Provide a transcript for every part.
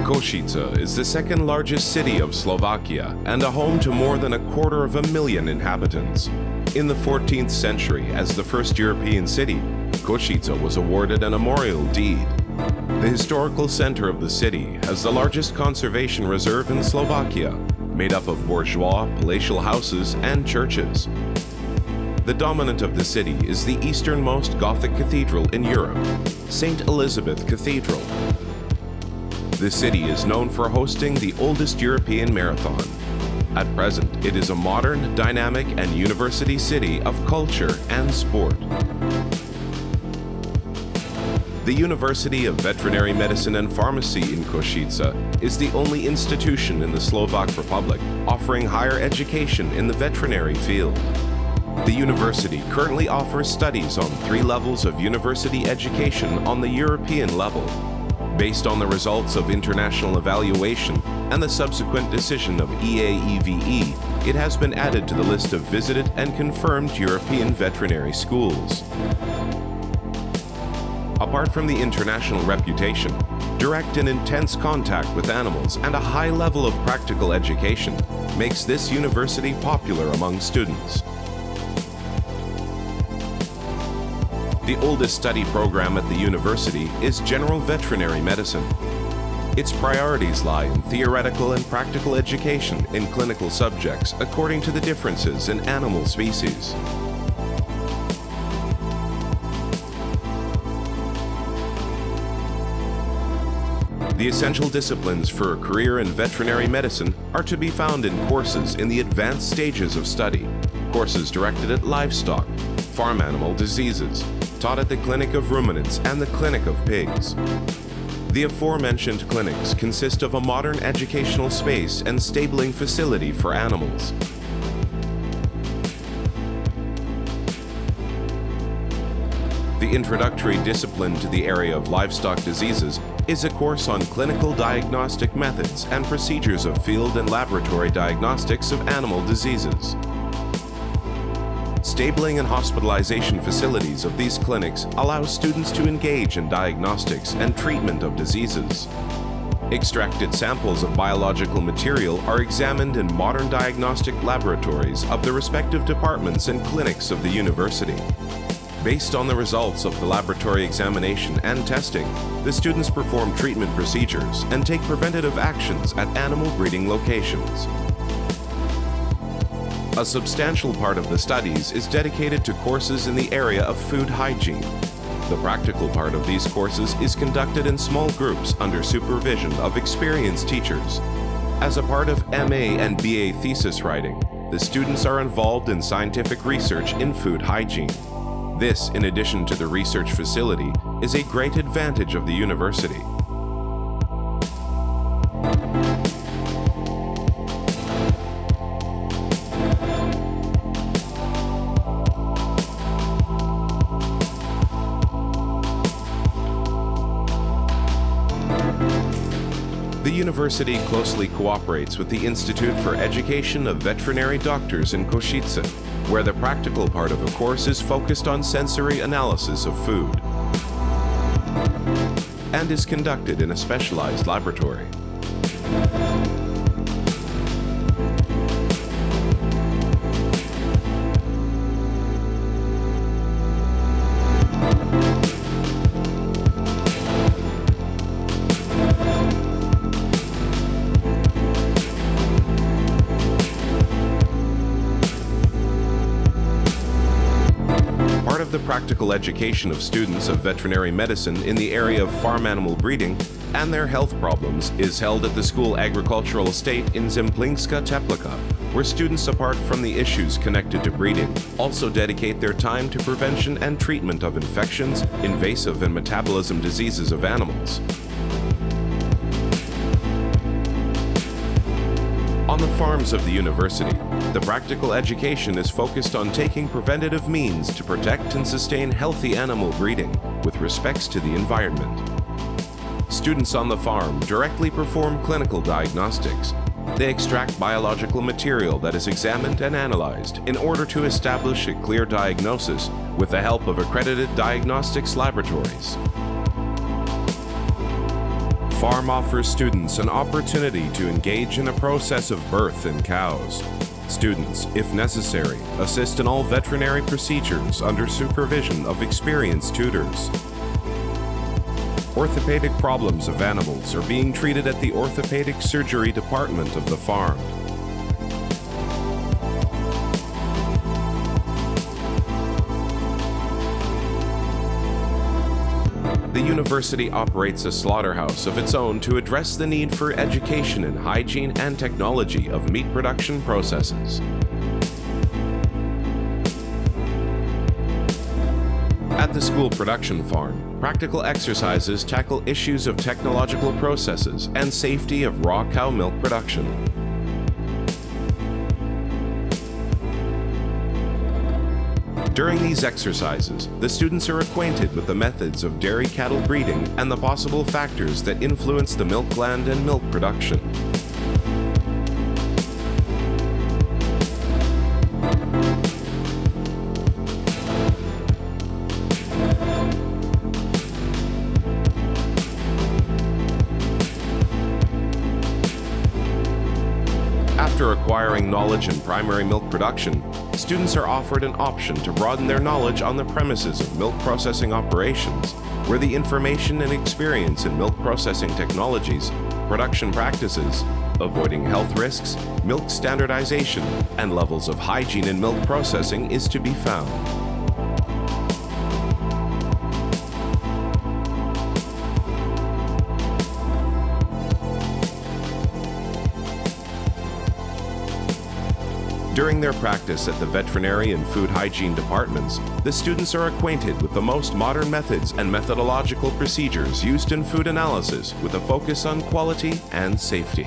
Košice is the second largest city of Slovakia and a home to more than 250,000 inhabitants. In the 14th century, as the first European city, Košice was awarded a memorial deed. The historical center of the city has the largest conservation reserve in Slovakia, made up of bourgeois, palatial houses, and churches. The dominant of the city is the easternmost Gothic cathedral in Europe, St. Elizabeth Cathedral. The city is known for hosting the oldest European marathon. At present, it is a modern, dynamic, and university city of culture and sport. The University of Veterinary Medicine and Pharmacy in Košice is the only institution in the Slovak Republic offering higher education in the veterinary field. The university currently offers studies on 3 levels of university education on the European level. Based on the results of international evaluation and the subsequent decision of EAEVE, it has been added to the list of visited and confirmed European veterinary schools. Apart from the international reputation, direct and intense contact with animals and a high level of practical education makes this university popular among students. The oldest study program at the university is General Veterinary Medicine. Its priorities lie in theoretical and practical education in clinical subjects according to the differences in animal species. The essential disciplines for a career in veterinary medicine are to be found in courses in the advanced stages of study, courses directed at livestock, farm animal diseases, taught at the Clinic of Ruminants and the Clinic of Pigs. The aforementioned clinics consist of a modern educational space and stabling facility for animals. The introductory discipline to the area of livestock diseases is a course on clinical diagnostic methods and procedures of field and laboratory diagnostics of animal diseases. Stabling and hospitalization facilities of these clinics allow students to engage in diagnostics and treatment of diseases. Extracted samples of biological material are examined in modern diagnostic laboratories of the respective departments and clinics of the university. Based on the results of the laboratory examination and testing, the students perform treatment procedures and take preventative actions at animal breeding locations. A substantial part of the studies is dedicated to courses in the area of food hygiene. The practical part of these courses is conducted in small groups under supervision of experienced teachers. As a part of MA and BA thesis writing, the students are involved in scientific research in food hygiene. This, in addition to the research facility, is a great advantage of the university. The university closely cooperates with the Institute for Education of Veterinary Doctors in Košice, where the practical part of the course is focused on sensory analysis of food and is conducted in a specialized laboratory. Part of the practical education of students of veterinary medicine in the area of farm animal breeding and their health problems is held at the school agricultural estate in Zemplínska Teplica, where students, apart from the issues connected to breeding, also dedicate their time to prevention and treatment of infections, invasive and metabolism diseases of animals. On the farms of the university, the practical education is focused on taking preventative means to protect and sustain healthy animal breeding with respects to the environment. Students on the farm directly perform clinical diagnostics. They extract biological material that is examined and analyzed in order to establish a clear diagnosis with the help of accredited diagnostics laboratories. farm offers students an opportunity to engage in the process of birth in cows. Students, if necessary, assist in all veterinary procedures under supervision of experienced tutors. Orthopedic problems of animals are being treated at the orthopedic surgery department of the farm. The university operates a slaughterhouse of its own to address the need for education in hygiene and technology of meat production processes. At the school production farm, practical exercises tackle issues of technological processes and safety of raw cow milk production. During these exercises, the students are acquainted with the methods of dairy cattle breeding and the possible factors that influence the milk gland and milk production. After acquiring knowledge in primary milk production, students are offered an option to broaden their knowledge on the premises of milk processing operations, where the information and experience in milk processing technologies, production practices, avoiding health risks, milk standardization, and levels of hygiene in milk processing is to be found. During their practice at the veterinary and food hygiene departments, the students are acquainted with the most modern methods and methodological procedures used in food analysis with a focus on quality and safety.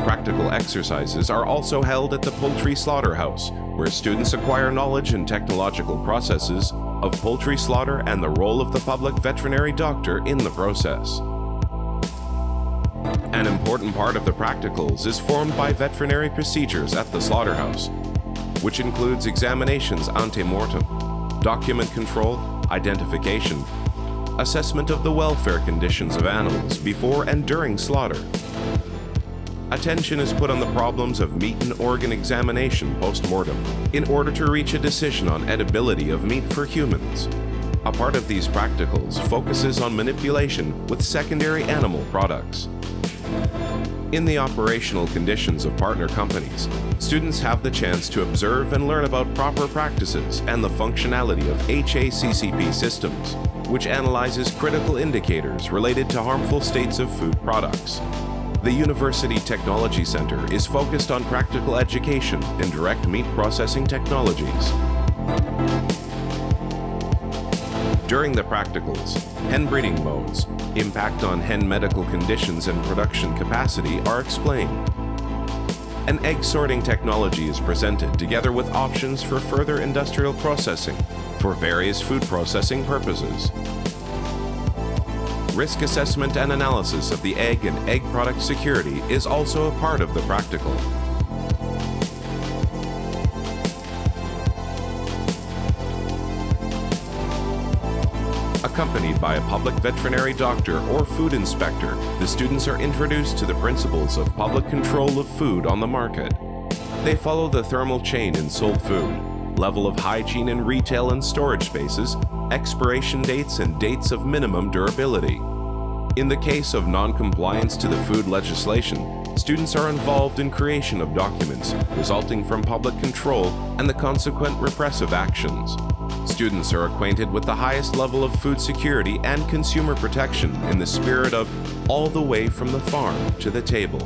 Practical exercises are also held at the poultry slaughterhouse, where students acquire knowledge in technological processes of poultry slaughter and the role of the public veterinary doctor in the process. An important part of the practicals is formed by veterinary procedures at the slaughterhouse, which includes examinations ante mortem, document control, identification, assessment of the welfare conditions of animals before and during slaughter. Attention is put on the problems of meat and organ examination post-mortem in order to reach a decision on edibility of meat for humans. A part of these practicals focuses on manipulation with secondary animal products. In the operational conditions of partner companies, students have the chance to observe and learn about proper practices and the functionality of HACCP systems, which analyzes critical indicators related to harmful states of food products. The University Technology Center is focused on practical education in direct meat processing technologies. During the practicals, hen breeding modes, impact on hen medical conditions and production capacity are explained. An egg sorting technology is presented together with options for further industrial processing for various food processing purposes. Risk assessment and analysis of the egg and egg product security is also a part of the practical. Accompanied by a public veterinary doctor or food inspector, the students are introduced to the principles of public control of food on the market. They follow the thermal chain in sold food, level of hygiene in retail and storage spaces, expiration dates and dates of minimum durability. In the case of non-compliance to the food legislation, students are involved in creation of documents resulting from public control and the consequent repressive actions. Students are acquainted with the highest level of food security and consumer protection in the spirit of all the way from the farm to the table.